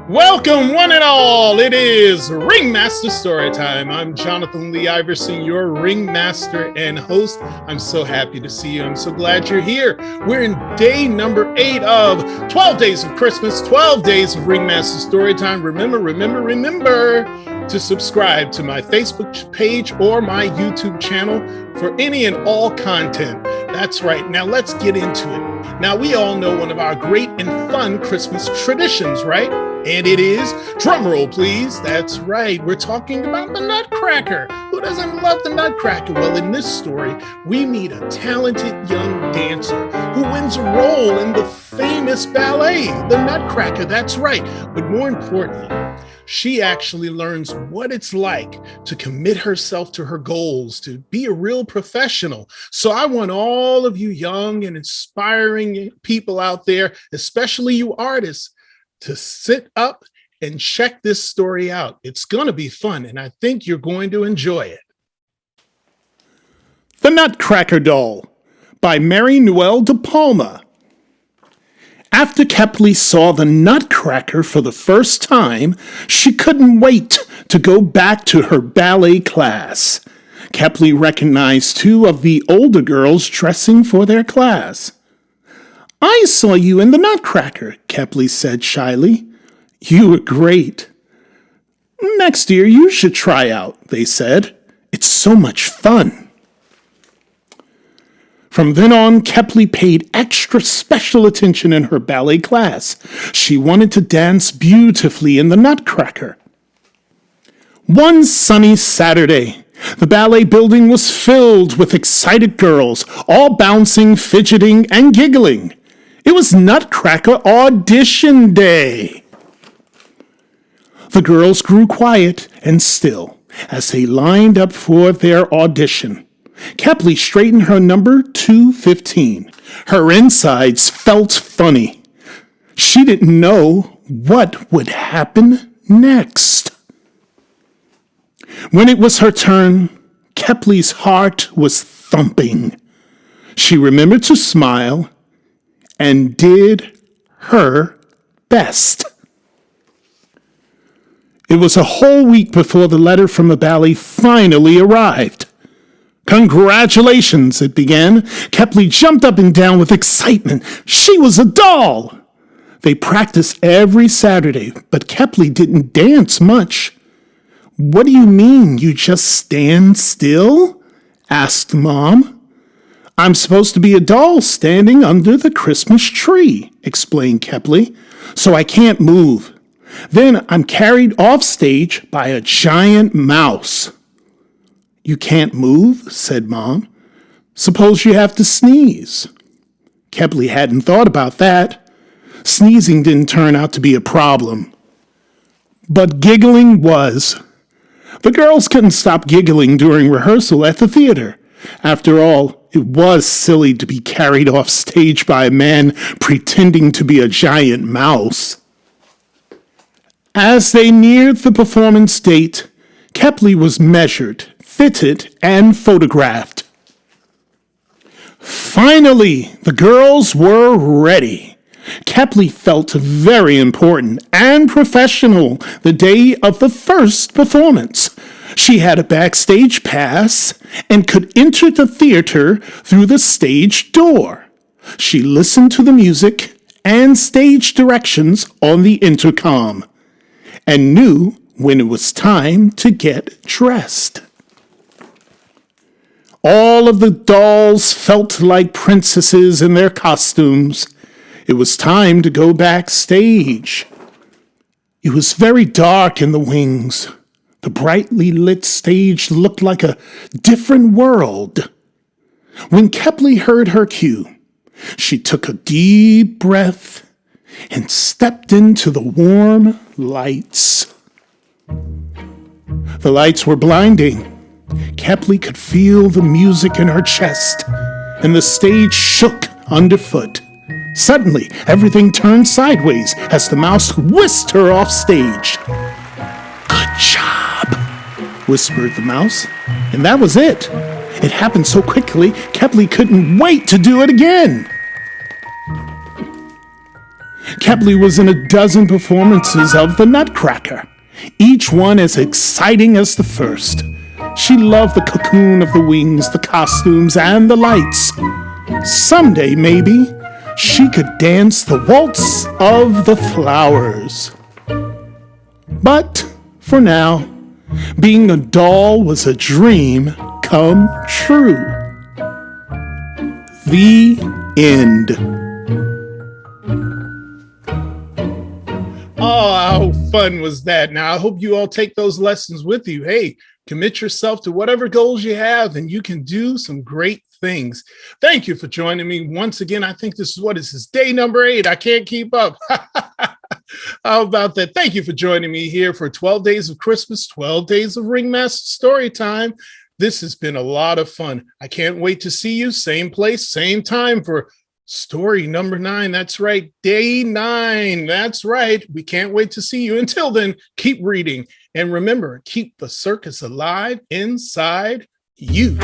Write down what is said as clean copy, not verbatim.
Welcome, one and all. It is Ringmaster Storytime. I'm Jonathan Lee Iverson, your Ringmaster and host. I'm so happy to see you. I'm so glad you're here. We're in day number 8 of 12 Days of Christmas, 12 Days of Ringmaster Storytime. Remember to subscribe to my Facebook page or my YouTube channel for any and all content. That's right. Now let's get into it. Now, we all know one of our great and fun Christmas traditions, right? And it is, drumroll please, that's right, we're talking about the Nutcracker. Who doesn't love the Nutcracker? Well, in this story, we meet a talented young dancer who wins a role in the famous ballet, the Nutcracker, that's right. But more importantly, she actually learns what it's like to commit herself to her goals, to be a real professional. So I want all of you young and inspiring people out there, especially you artists, to sit up and check this story out. It's going to be fun, and I think you're going to enjoy it. The Nutcracker Doll by Newell DePalma. After Kepley saw the Nutcracker for the first time, she couldn't wait to go back to her ballet class. Kepley recognized 2 of the older girls dressing for their class. "I saw you in the Nutcracker," Kepley said shyly. "You were great." "Next year you should try out," they said. "It's so much fun." From then on, Kepley paid extra special attention in her ballet class. She wanted to dance beautifully in the Nutcracker. One sunny Saturday, the ballet building was filled with excited girls, all bouncing, fidgeting, and giggling. It was Nutcracker audition day. The girls grew quiet and still as they lined up for their audition. Kepley straightened her number 215. Her insides felt funny. She didn't know what would happen next. When it was her turn, Kepley's heart was thumping. She remembered to smile and did her best. It was a whole week before the letter from the ballet finally arrived. "Congratulations," it began. Kepley jumped up and down with excitement. She was a doll! They practiced every Saturday, but Kepley didn't dance much. "What do you mean, you just stand still?" asked Mom. "I'm supposed to be a doll standing under the Christmas tree," explained Kepley, "so I can't move. Then I'm carried off stage by a giant mouse." "You can't move?" said Mom. "Suppose you have to sneeze." Kepley hadn't thought about that. Sneezing didn't turn out to be a problem. But giggling was. The girls couldn't stop giggling during rehearsal at the theater. After all, it was silly to be carried off stage by a man pretending to be a giant mouse. As they neared the performance date, Kepley was measured, fitted, and photographed. Finally, the girls were ready. Kepley felt very important and professional the day of the first performance. She had a backstage pass and could enter the theater through the stage door. She listened to the music and stage directions on the intercom and knew when it was time to get dressed. All of the dolls felt like princesses in their costumes. It was time to go backstage. It was very dark in the wings. The brightly lit stage looked like a different world. When Kepley heard her cue, she took a deep breath and stepped into the warm lights. The lights were blinding. Kepley could feel the music in her chest, and the stage shook underfoot. Suddenly, everything turned sideways as the mouse whisked her off stage. "Good job," whispered the mouse, and that was it. It happened so quickly, Kepley couldn't wait to do it again. Kepley was in a dozen performances of the Nutcracker, each one as exciting as the first. She loved the cocoon of the wings, the costumes, and the lights. Someday, maybe, she could dance the waltz of the flowers. But for now, being a doll was a dream come true. The end. Oh, how fun was that? Now, I hope you all take those lessons with you. Hey, commit yourself to whatever goals you have, and you can do some great things. Thank you for joining me once again. I think this is day number 8. I can't keep up. How about that? Thank you for joining me here for 12 Days of Christmas, 12 Days of Ringmaster Storytime. This has been a lot of fun. I can't wait to see you. Same place, same time for story number 9. That's right. Day 9. That's right. We can't wait to see you. Until then, keep reading. And remember, keep the circus alive inside you.